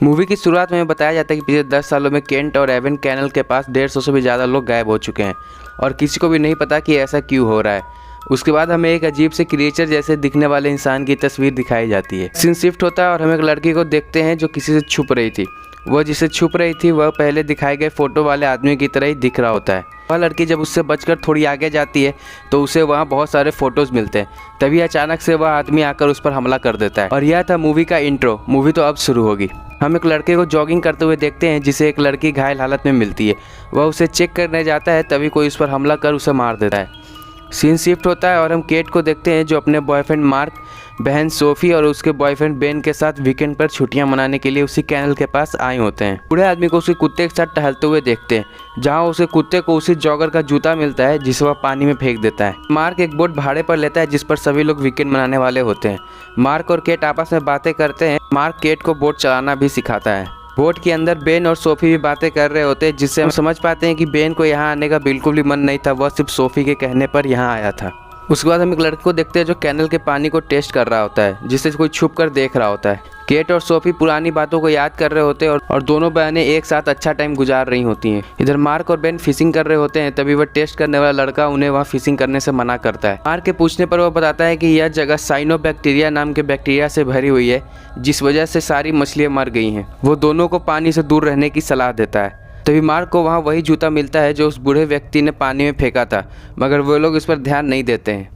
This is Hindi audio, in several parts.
मूवी की शुरुआत में बताया जाता है कि पिछले 10 सालों में केंट और एवन कैनल के पास 150 से भी ज़्यादा लोग गायब हो चुके हैं और किसी को भी नहीं पता कि ऐसा क्यों हो रहा है। उसके बाद हमें एक अजीब से क्रिएचर जैसे दिखने वाले इंसान की तस्वीर दिखाई जाती है। सीन शिफ्ट होता है और हम एक लड़की को देखते हैं जो किसी से छुप रही थी। वह जिसे छुप रही थी वह पहले दिखाए गए फोटो वाले आदमी की तरह ही दिख रहा होता है। वह लड़की जब उससे बचकर थोड़ी आगे जाती है तो उसे वहाँ बहुत सारे फोटोज मिलते हैं। तभी अचानक से वह आदमी आकर उस पर हमला कर देता है और यह था मूवी का इंट्रो। मूवी तो अब शुरू होगी। हम एक लड़के को जॉगिंग करते हुए देखते हैं जिसे एक लड़की घायल हालत में मिलती है। वह उसे चेक करने जाता है, तभी कोई उस पर हमला कर उसे मार देता है। सीन शिफ्ट होता है और हम केट को देखते हैं जो अपने बॉयफ्रेंड मार्क, बहन सोफी और उसके बॉयफ्रेंड बेन के साथ वीकेंड पर छुट्टियां मनाने के लिए उसी कैनल के पास आए होते हैं। बूढ़े आदमी को उसी कुत्ते के साथ टहलते हुए देखते हैं, जहां उसे कुत्ते को उसी जॉगर का जूता मिलता है जिसे वह पानी में फेंक देता है। मार्क एक बोट भाड़े पर लेता है जिस पर सभी लोग वीकेंड मनाने वाले होते हैं। मार्क और केट आपस में बातें करते हैं। मार्क केट को बोट चलाना भी सिखाता है। बोट के अंदर बेन और सोफी भी बातें कर रहे होते हैं, जिससे हम समझ पाते हैं कि बेन को यहाँ आने का बिल्कुल भी मन नहीं था। वह सिर्फ सोफी के कहने पर यहाँ आया था। उसके बाद हम एक लड़के को देखते हैं जो कैनल के पानी को टेस्ट कर रहा होता है, जिसे कोई छुप कर देख रहा होता है। केट और सोफी पुरानी बातों को याद कर रहे होते हैं और दोनों बहनें एक साथ अच्छा टाइम गुजार रही होती हैं। इधर मार्क और बेन फिशिंग कर रहे होते हैं, तभी वह टेस्ट करने वाला लड़का उन्हें वहाँ फिशिंग करने से मना करता है। मार्क के पूछने पर वह बताता है कि यह जगह साइनोबैक्टीरिया नाम के बैक्टीरिया से भरी हुई है, जिस वजह से सारी मछलियाँ मर गई हैं। वो दोनों को पानी से दूर रहने की सलाह देता है। तभी मार्क को वहाँ वही जूता मिलता है जो उस बूढ़े व्यक्ति ने पानी में फेंका था, मगर वो लोग इस पर ध्यान नहीं देते हैं।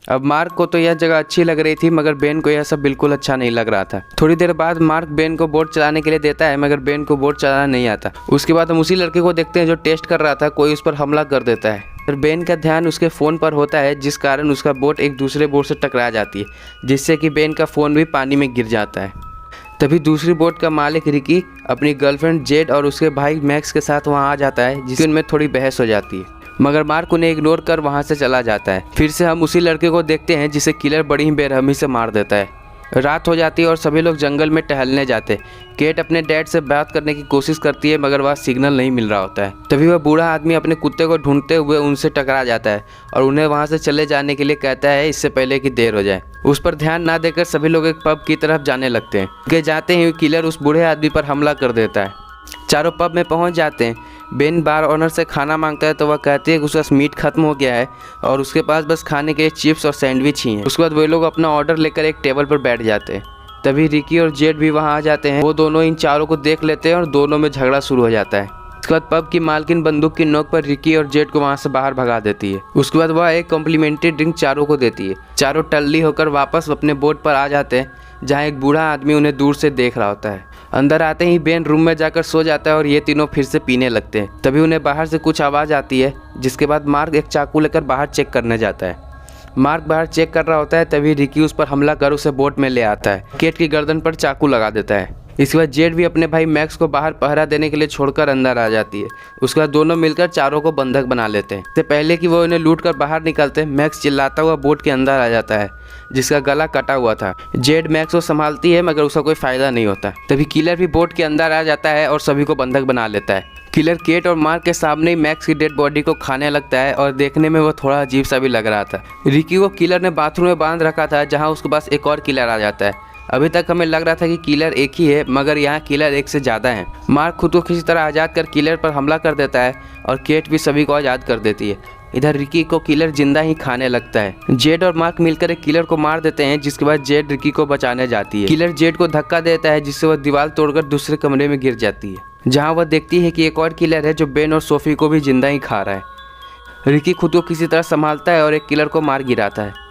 अब मार्क को तो यह जगह अच्छी लग रही थी, मगर बेन को यह सब बिल्कुल अच्छा नहीं लग रहा था। थोड़ी देर बाद मार्क बेन को बोट चलाने के लिए देता है, मगर बेन को बोट चलाना नहीं आता। उसके बाद हम उसी लड़के को देखते हैं जो टेस्ट कर रहा था, कोई उस पर हमला कर देता है। फिर बेन का ध्यान उसके फ़ोन पर होता है, जिस कारण उसका बोट एक दूसरे बोट से टकरा जाती है, जिससे कि बेन का फ़ोन भी पानी में गिर जाता है। तभी दूसरी बोट का मालिक रिकी अपनी गर्लफ्रेंड जेड और उसके भाई मैक्स के साथ वहाँ आ जाता है, जिससे उनमें थोड़ी बहस हो जाती है, मगर मार्क उन्हें इग्नोर कर वहां से चला जाता है। फिर से हम उसी लड़के को देखते हैं जिसे किलर बड़ी ही बेरहमी से मार देता है। रात हो जाती है और सभी लोग जंगल में टहलने जाते हैं। केट अपने डैड से बात करने की कोशिश करती है, मगर वह सिग्नल नहीं मिल रहा होता है। तभी वह बूढ़ा आदमी अपने कुत्ते को ढूंढते हुए उनसे टकरा जाता है और उन्हें वहां से चले जाने के लिए कहता है, इससे पहले कि देर हो जाए। उस पर ध्यान ना देकर सभी लोग एक पब की तरफ जाने लगते हैं। आगे जाते ही किलर उस बूढ़े आदमी पर हमला कर देता है। चारों पब में पहुंच जाते हैं। बेन बार ऑनर से खाना मांगता है तो वह कहती है कि उसका मीट खत्म हो गया है और उसके पास बस खाने के चिप्स और सैंडविच ही हैं। उसके बाद वे लोग अपना ऑर्डर लेकर एक टेबल पर बैठ जाते हैं। तभी रिकी और जेड भी वहां आ जाते हैं। वो दोनों इन चारों को देख लेते हैं और दोनों में झगड़ा शुरू हो जाता है। उसके बाद पब की मालकिन बंदूक की नोक पर रिकी और जेड को वहां से बाहर भगा देती है। उसके बाद वह एक कॉम्प्लीमेंट्री ड्रिंक चारों को देती है। चारों टल्ली होकर वापस अपने बोट पर आ जाते हैं, जहाँ एक बूढ़ा आदमी उन्हें दूर से देख रहा होता है। अंदर आते ही बेन रूम में जाकर सो जाता है और ये तीनों फिर से पीने लगते हैं। तभी उन्हें बाहर से कुछ आवाज़ आती है, जिसके बाद मार्क एक चाकू लेकर बाहर चेक करने जाता है। मार्क बाहर चेक कर रहा होता है, तभी रिकी उस पर हमला कर उसे बोट में ले आता है। केट की गर्दन पर चाकू लगा देता है। इसके बाद जेड भी अपने भाई मैक्स को बाहर पहरा देने के लिए छोड़कर अंदर आ जाती है। उसके बाद दोनों मिलकर चारों को बंधक बना लेते हैं। इससे पहले कि वो उन्हें लूट कर बाहर निकलते, मैक्स चिल्लाता हुआ बोट के अंदर आ जाता है, जिसका गला कटा हुआ था। जेड मैक्स को संभालती है, मगर उसका कोई फायदा नहीं होता। तभी किलर भी बोट के अंदर आ जाता है और सभी को बंधक बना लेता है। किलर केट और मार्क के सामने ही मैक्स की डेड बॉडी को खाने लगता है और देखने में वो थोड़ा अजीब सा भी लग रहा था। रिकी को किलर ने बाथरूम में बांध रखा था, जहाँ उसके पास एक और किलर आ जाता है। अभी तक हमें लग रहा था कि किलर एक ही है, मगर यहाँ किलर एक से ज़्यादा है। मार्क खुद को किसी तरह आज़ाद कर किलर पर हमला कर देता है और केट भी सभी को आज़ाद कर देती है। इधर रिकी को किलर जिंदा ही खाने लगता है। जेड और मार्क मिलकर एक किलर को मार देते हैं, जिसके बाद जेड रिकी को बचाने जाती है। किलर जेड को धक्का देता है, जिससे वह दीवार तोड़कर दूसरे कमरे में गिर जाती है, जहाँ वह देखती है कि एक और किलर है जो बेन और सोफी को भी जिंदा ही खा रहा है। रिकी खुद को किसी तरह संभालता है और एक किलर को मार गिराता है।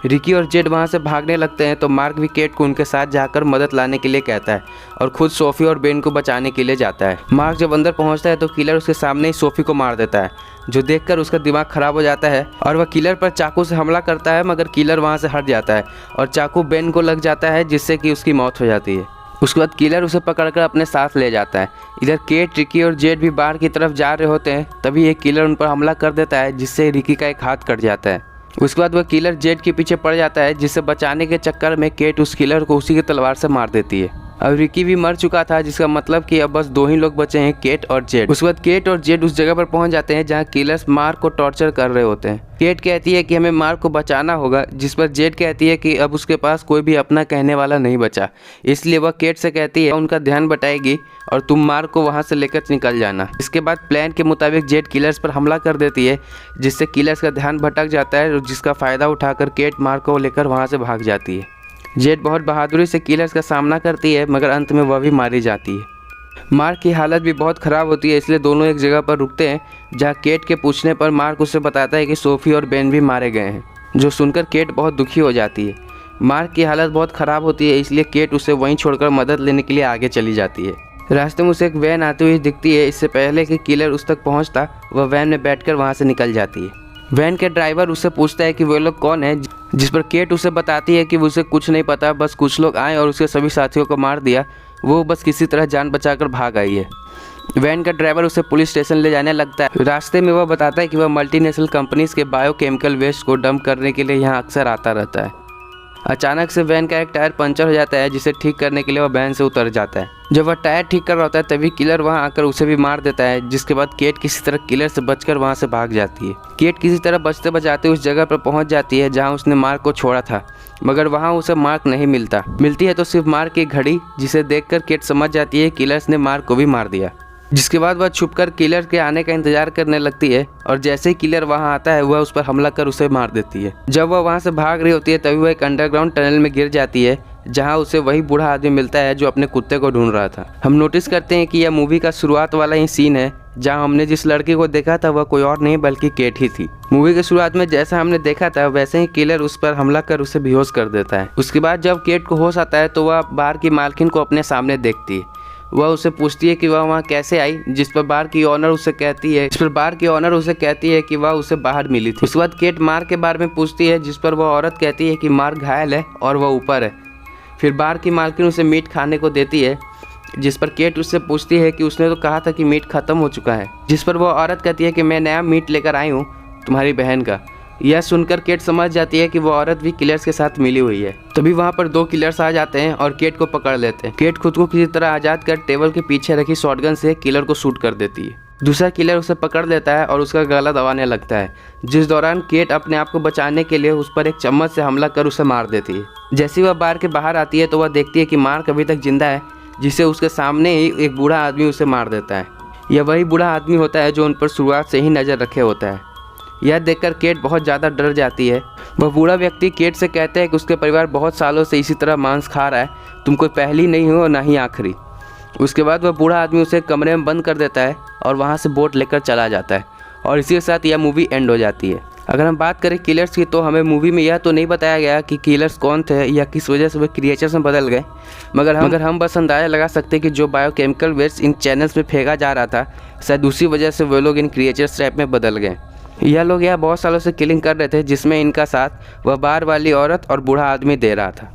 रिकी और जेड वहाँ से भागने लगते हैं तो मार्क भी केट को उनके साथ जाकर मदद लाने के लिए कहता है और खुद सोफी और बेन को बचाने के लिए जाता है। मार्क जब अंदर पहुँचता है तो किलर उसके सामने ही सोफी को मार देता है, जो देखकर उसका दिमाग खराब हो जाता है और वह किलर पर चाकू से हमला करता है, मगर किलर वहाँ से हट जाता है और चाकू बेन को लग जाता है, जिससे कि उसकी मौत हो जाती है। उसके बाद किलर उसे पकड़कर अपने साथ ले जाता है। इधर केट, रिकी और जेड भी बाहर की तरफ जा रहे होते हैं, तभी एक किलर उन पर हमला कर देता है, जिससे रिकी का एक हाथ कट जाता है। उसके बाद वह किलर जेड के पीछे पड़ जाता है, जिससे बचाने के चक्कर में केट उस किलर को उसी की तलवार से मार देती है। अब रिकी भी मर चुका था, जिसका मतलब कि अब बस 2 ही लोग बचे हैं, केट और जेड। उसके बाद केट और जेड उस जगह पर पहुंच जाते हैं जहां किलर्स मार्क को टॉर्चर कर रहे होते हैं। केट कहती है कि हमें मार्क को बचाना होगा, जिस पर जेड कहती है कि अब उसके पास कोई भी अपना कहने वाला नहीं बचा, इसलिए वह केट से कहती है उनका ध्यान बटाएगी और तुम मार्क को वहां से लेकर निकल जाना। इसके बाद प्लान के मुताबिक जेड किलर्स पर हमला कर देती है, जिससे किलर्स का ध्यान भटक जाता है, जिसका फ़ायदा उठाकर केट मार्क को लेकर वहाँ से भाग जाती है। जेड बहुत बहादुरी से किलर्स का सामना करती है, मगर अंत में वह भी मारी जाती है। मार्क की हालत भी बहुत ख़राब होती है, इसलिए दोनों एक जगह पर रुकते हैं, जहाँ केट के पूछने पर मार्क उससे बताता है कि सोफ़ी और बेन भी मारे गए हैं, जो सुनकर केट बहुत दुखी हो जाती है। मार्क की हालत बहुत ख़राब होती है, इसलिए केट उसे वहीं छोड़कर मदद लेने के लिए आगे चली जाती है। रास्ते में उसे एक वैन आती हुई दिखती है। इससे पहले कि किलर उस तक पहुँचता, वह वैन में बैठकर वहाँ से निकल जाती है। वैन के ड्राइवर उससे पूछता है कि वे लोग कौन है, जिस पर केट उसे बताती है कि उसे कुछ नहीं पता, बस कुछ लोग आए और उसके सभी साथियों को मार दिया, वो बस किसी तरह जान बचाकर भाग आई है। वैन का ड्राइवर उसे पुलिस स्टेशन ले जाने लगता है। रास्ते में वह बताता है कि वह मल्टीनेशनल कंपनीज के बायोकेमिकल वेस्ट को डंप करने के लिए यहाँ अक्सर आता रहता है। अचानक से वैन का एक टायर पंचर हो जाता है, जिसे ठीक करने के लिए वह वैन से उतर जाता है। जब वह टायर ठीक कर रहा होता है तभी किलर वहां आकर उसे भी मार देता है, जिसके बाद केट किसी तरह किलर से बचकर वहां से भाग जाती है। केट किसी तरह बचते बचाते उस जगह पर पहुंच जाती है जहां उसने मार्क को छोड़ा था, मगर वहां उसे मार्क नहीं मिलती है तो सिर्फ मार्क की घड़ी, जिसे देखकर केट समझ जाती है किलर्स ने मार्क को भी मार दिया। जिसके बाद वह छुपकर किलर के आने का इंतजार करने लगती है और जैसे ही किलर वहां आता है वह उस पर हमला कर उसे मार देती है। जब वह वहां से भाग रही होती है तभी वह एक अंडरग्राउंड टनल में गिर जाती है, जहां उसे वही बूढ़ा आदमी मिलता है जो अपने कुत्ते को ढूंढ रहा था। हम नोटिस करते हैं कि यह मूवी का शुरुआत वाला ही सीन है, जहां हमने जिस लड़की को देखा था वह कोई और नहीं बल्कि केट ही थी। मूवी के शुरुआत में जैसा हमने देखा था वैसे ही किलर उस पर हमला कर उसे बेहोश कर देता है। उसके बाद जब केट को होश आता है तो वह बार की मालकिन को अपने सामने देखती है। वह उसे पूछती है कि वह वहाँ कैसे आई, जिस पर बार की ऑनर उसे कहती है कि वह उसे बाहर मिली थी। उसके बाद केट मार्क के बारे में पूछती है, जिस पर वह औरत कहती है कि मार्क घायल है और वह ऊपर है। फिर बार की मालकिन उसे मीट खाने को देती है, जिस पर केट उससे पूछती है कि उसने तो कहा था कि मीट खत्म हो चुका है, जिस पर वह औरत कहती है कि मैं नया मीट लेकर आई हूँ तुम्हारी बहन का। यह सुनकर केट समझ जाती है कि वो औरत भी किलर्स के साथ मिली हुई है। तभी वहाँ पर 2 किलर्स आ जाते हैं और केट को पकड़ लेते हैं। केट खुद को किसी तरह आज़ाद कर टेबल के पीछे रखी शॉटगन से किलर को शूट कर देती है। दूसरा किलर उसे पकड़ लेता है और उसका गला दबाने लगता है, जिस दौरान केट अपने आप को बचाने के लिए उस पर एक चम्मच से हमला कर उसे मार देती है। जैसे वह बार के बाहर आती है तो वह देखती है कि मार्क अभी तक जिंदा है, जिसे उसके सामने ही एक बूढ़ा आदमी उसे मार देता है। यह वही बूढ़ा आदमी होता है जो उन पर शुरुआत से ही नज़र रखे होता है। यह देखकर केट बहुत ज़्यादा डर जाती है। वह बूढ़ा व्यक्ति केट से कहता है कि उसके परिवार बहुत सालों से इसी तरह मांस खा रहा है, तुम कोई पहली नहीं हो ना ही आखिरी। उसके बाद वह बूढ़ा आदमी उसे कमरे में बंद कर देता है और वहाँ से बोट लेकर चला जाता है और इसी के साथ यह मूवी एंड हो जाती है। अगर हम बात करें किलर्स की तो हमें मूवी में यह तो नहीं बताया गया कि किलर्स कौन थे या किस वजह से वे क्रिएचर्स में बदल गए, मगर हम बस अंदाज़ा लगा सकते हैं कि जो बायोकेमिकल वेस्ट इन चैनल्स में फेंका जा रहा था, शायद उसी वजह से वे लोग इन क्रिएचर्स टाइप में बदल गए। यह लोग यहाँ बहुत सालों से किलिंग कर रहे थे, जिसमें इनका साथ वह बार वाली औरत और बूढ़ा आदमी दे रहा था।